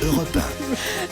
Europe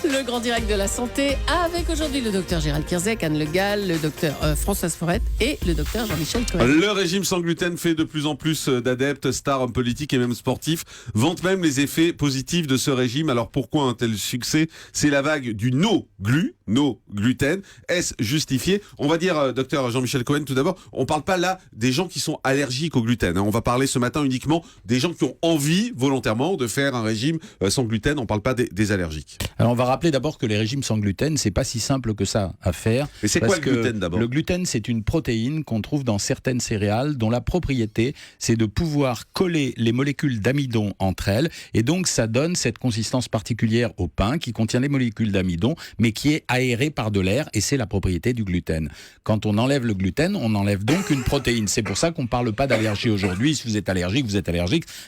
1. Le grand direct de la santé avec aujourd'hui le docteur Gérald Kierzek, Anne Le Gall, le docteur Françoise Forret et le docteur Jean-Michel Cohen. Le régime sans gluten fait de plus en plus d'adeptes, stars, hommes politiques et même sportifs vantent même les effets positifs de ce régime. Alors pourquoi un tel succès? C'est la vague du no gluten. Est-ce justifié? On va dire, docteur Jean-Michel Cohen, tout d'abord, on parle pas là des gens qui sont allergiques au gluten. On va parler ce matin uniquement des gens qui ont envie volontairement de faire un régime sans gluten. On parle pas des allergiques. Alors on va rappeler d'abord que les régimes sans gluten, c'est pas si simple que ça à faire. Mais c'est quoi le gluten d'abord? Le gluten, c'est une protéine qu'on trouve dans certaines céréales dont la propriété, c'est de pouvoir coller les molécules d'amidon entre elles. Et donc ça donne cette consistance particulière au pain qui contient les molécules d'amidon, mais qui est aéré par de l'air, et c'est la propriété du gluten. Quand on enlève le gluten, on enlève donc une protéine. C'est pour ça qu'on ne parle pas d'allergie aujourd'hui. Si vous êtes allergique,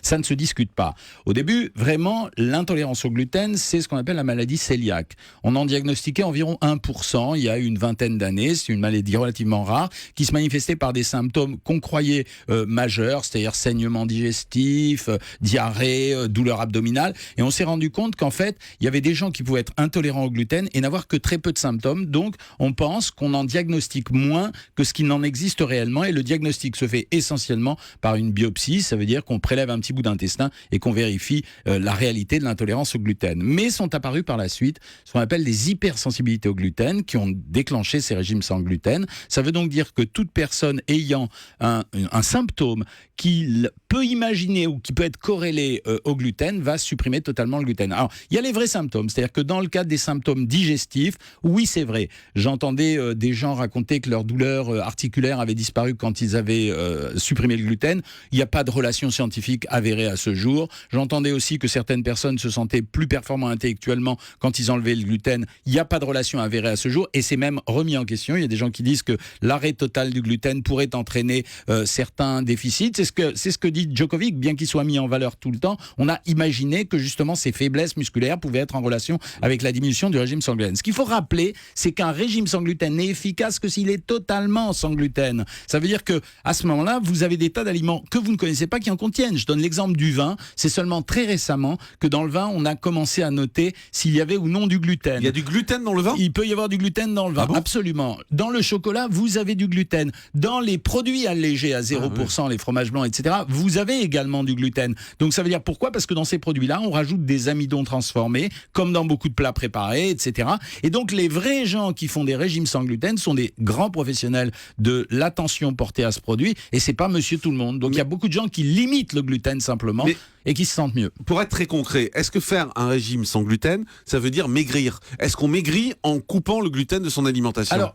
ça ne se discute pas. Au début, vraiment, l'intolérance au gluten, c'est ce qu'on appelle la maladie cœliaque. On en diagnostiquait environ 1% il y a une vingtaine d'années. C'est une maladie relativement rare qui se manifestait par des symptômes qu'on croyait majeurs, c'est-à-dire saignement digestif, diarrhée, douleur abdominale. Et on s'est rendu compte qu'en fait, il y avait des gens qui pouvaient être intolérants au gluten et n'avoir que très peu de symptômes. Donc, on pense qu'on en diagnostique moins que ce qui n'en existe réellement. Et le diagnostic se fait essentiellement par une biopsie. Ça veut dire qu'on prélève un petit bout d'intestin et qu'on vérifie la réalité de l'intolérance au gluten. Mais sont apparus par la suite ce qu'on appelle des hypersensibilités au gluten qui ont déclenché ces régimes sans gluten. Ça veut donc dire que toute personne ayant un symptôme qu'il peut imaginer ou qui peut être corrélé au gluten va supprimer totalement le gluten. Alors, il y a les vrais symptômes, c'est-à-dire que dans le cas des symptômes digestifs, oui, c'est vrai. J'entendais des gens raconter que leur douleur articulaire avait disparu quand ils avaient supprimé le gluten. Il n'y a pas de relation scientifique avérée à ce jour. J'entendais aussi que certaines personnes se sentaient plus performantes intellectuellement quand ils enlevaient le gluten. Il n'y a pas de relation avérée à ce jour et c'est même remis en question. Il y a des gens qui disent que l'arrêt total du gluten pourrait entraîner certains déficits. C'est ce que dit Djokovic, bien qu'il soit mis en valeur tout le temps. On a imaginé que justement ces faiblesses musculaires pouvaient être en relation avec la diminution du régime sans gluten. Ce qu'il faut rappeler, c'est qu'un régime sans gluten n'est efficace que s'il est totalement sans gluten. Ça veut dire que à ce moment-là, vous avez des tas d'aliments que vous ne connaissez pas qui en contiennent. Je donne l'exemple du vin. C'est seulement très récemment que dans le vin, on a commencé à noter s'il y avait ou non du gluten. Il y a du gluten dans le vin? Il peut y avoir du gluten dans le vin, absolument. Dans le chocolat, vous avez du gluten. Dans les produits allégés à 0%, les fromages blancs, etc., vous avez également du gluten. Donc ça veut dire pourquoi? Parce que dans ces produits-là, on rajoute des amidons transformés, comme dans beaucoup de plats préparés, etc. Et donc les vrais gens qui font des régimes sans gluten sont des grands professionnels de l'attention portée à ce produit, et c'est pas monsieur tout le monde. Donc il y a beaucoup de gens qui limitent le gluten simplement. Et qui se sentent mieux. Pour être très concret, est-ce que faire un régime sans gluten, ça veut dire maigrir? Est-ce qu'on maigrit en coupant le gluten de son alimentation? Alors,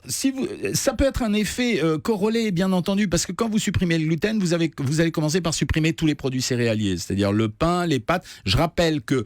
ça peut être un effet corrélé, bien entendu, parce que quand vous supprimez le gluten, vous allez commencer par supprimer tous les produits céréaliers, c'est-à-dire le pain, les pâtes. Je rappelle que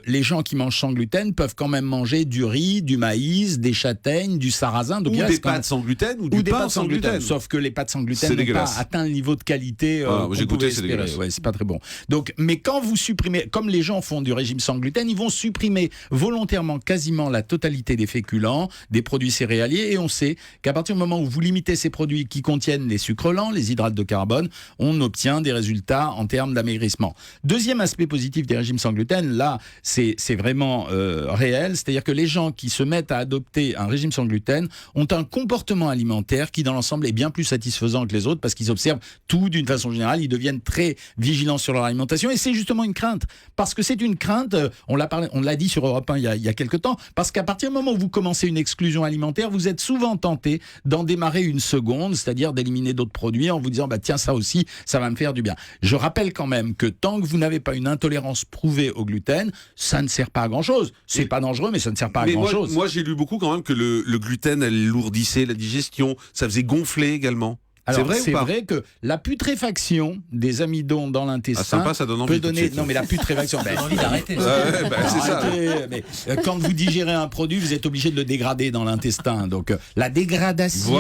les gens qui mangent sans gluten peuvent quand même manger du riz, du maïs, des châtaignes, du sarrasin. Donc, ou des pâtes sans gluten ou du pain sans gluten. Sauf que les pâtes sans gluten n'ont pas atteint le niveau de qualité j'ai goûté, c'est dégueulasse. Ouais, c'est pas très bon. Donc, mais quand vous supprimez, comme les gens font du régime sans gluten, ils vont supprimer volontairement quasiment la totalité des féculents, des produits céréaliers, et on sait qu'à partir du moment où vous limitez ces produits qui contiennent les sucres lents, les hydrates de carbone, on obtient des résultats en termes d'amaigrissement. Deuxième aspect positif des régimes sans gluten, là, c'est vraiment réel, c'est-à-dire que les gens qui se mettent à adopter un régime sans gluten ont un comportement alimentaire qui, dans l'ensemble, est bien plus satisfaisant que les autres parce qu'ils observent tout d'une façon générale, ils deviennent très vigilants sur leur alimentation, et c'est justement une crainte, parce que c'est une crainte, on l'a dit sur Europe 1 il y a quelque temps, parce qu'à partir du moment où vous commencez une exclusion alimentaire, vous êtes souvent tenté d'en démarrer une seconde, c'est-à-dire d'éliminer d'autres produits en vous disant tiens, ça aussi, ça va me faire du bien. Je rappelle quand même que tant que vous n'avez pas une intolérance prouvée au gluten, ça ne sert pas à grand-chose. C'est pas dangereux, mais ça ne sert pas à grand-chose. Moi, j'ai lu beaucoup quand même que le gluten alourdissait la digestion, ça faisait gonfler également. Alors, c'est vrai que la putréfaction des amidons dans l'intestin peut donner... Non, mais la putréfaction... J'ai envie d'arrêter. C'est ça. Mais, quand vous digérez un produit, vous êtes obligé de le dégrader dans l'intestin. Donc, la dégradation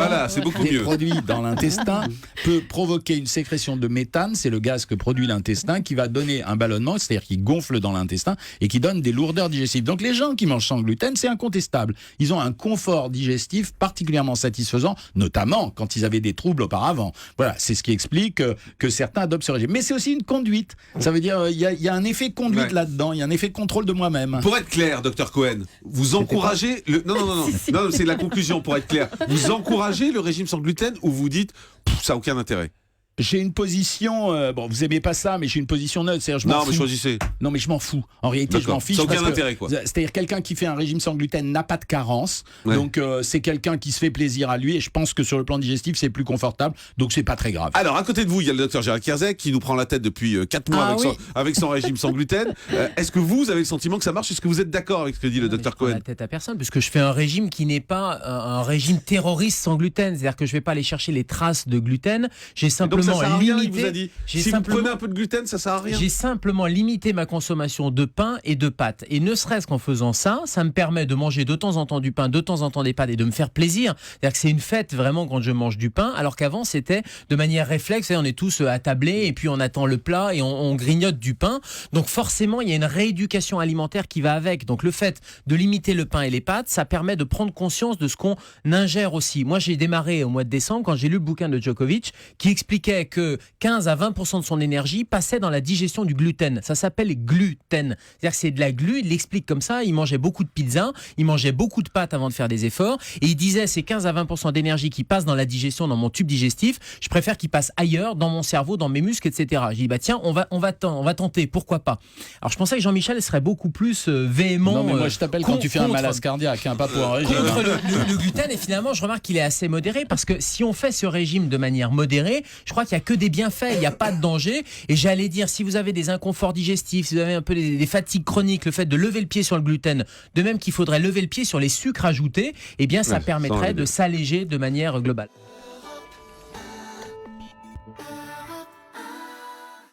des produits dans l'intestin peut provoquer une sécrétion de méthane. C'est le gaz que produit l'intestin qui va donner un ballonnement, c'est-à-dire qui gonfle dans l'intestin et qui donne des lourdeurs digestives. Donc, les gens qui mangent sans gluten, c'est incontestable. Ils ont un confort digestif particulièrement satisfaisant, notamment quand ils avaient des troubles auparavant. Voilà, c'est ce qui explique que certains adoptent ce régime. Mais c'est aussi une conduite. Ça veut dire il y a un effet conduite là-dedans, il y a un effet contrôle de moi-même. Pour être clair, docteur Cohen, vous encouragez le... Non, c'est la conclusion pour être clair. Vous encouragez le régime sans gluten ou vous dites ça n'a aucun intérêt? J'ai une position, bon, vous aimez pas ça, mais j'ai une position neutre. Je m'en fous. Mais choisissez. Non, mais je m'en fous. En réalité, je m'en fiche. Ça n'a aucun intérêt, quoi. C'est-à-dire, quelqu'un qui fait un régime sans gluten n'a pas de carence. Ouais. Donc, c'est quelqu'un qui se fait plaisir à lui. Et je pense que sur le plan digestif, c'est plus confortable. Donc, c'est pas très grave. Alors, à côté de vous, il y a le docteur Gérald Kierzek qui nous prend la tête depuis 4 mois avec son régime sans gluten. Est-ce que vous avez le sentiment que ça marche? Est-ce que vous êtes d'accord avec ce que dit le docteur Cohen? La tête à personne, puisque je fais un régime qui n'est pas un régime terroriste sans gluten. C'est-à-dire que je vais pas aller chercher les traces de gluten. J'ai simplement donc ça sert à rien, il limité. vous a dit. Si vous prenez un peu de gluten, ça sert à rien. J'ai simplement limité ma consommation de pain et de pâtes. Et ne serait-ce qu'en faisant ça, ça me permet de manger de temps en temps du pain, de temps en temps des pâtes et de me faire plaisir. C'est-à-dire que c'est une fête vraiment quand je mange du pain, alors qu'avant c'était de manière réflexe. On est tous attablés et puis on attend le plat et on grignote du pain. Donc forcément, il y a une rééducation alimentaire qui va avec. Donc le fait de limiter le pain et les pâtes, ça permet de prendre conscience de ce qu'on ingère aussi. Moi, j'ai démarré au mois de décembre quand j'ai lu le bouquin de Djokovic qui expliquait que 15 à 20% de son énergie passait dans la digestion du gluten. Ça s'appelle gluten. C'est-à-dire que c'est de la glu, il l'explique comme ça, il mangeait beaucoup de pizza, il mangeait beaucoup de pâtes avant de faire des efforts, et il disait c'est 15 à 20% d'énergie qui passe dans la digestion, dans mon tube digestif, je préfère qu'il passe ailleurs, dans mon cerveau, dans mes muscles, etc. J'ai dit bah tiens, on va tenter, pourquoi pas. Alors je pensais que Jean-Michel serait beaucoup plus véhément. Non mais moi je t'appelle quand tu fais un malaise cardiaque, pas pour un régime. Contre le gluten, et finalement je remarque qu'il est assez modéré, parce que si on fait ce régime de manière modérée, je crois qu'il n'y a que des bienfaits, il n'y a pas de danger. Et j'allais dire, si vous avez des inconforts digestifs, si vous avez un peu des fatigues chroniques, le fait de lever le pied sur le gluten, de même qu'il faudrait lever le pied sur les sucres ajoutés, eh bien ça permettrait de s'alléger de manière globale.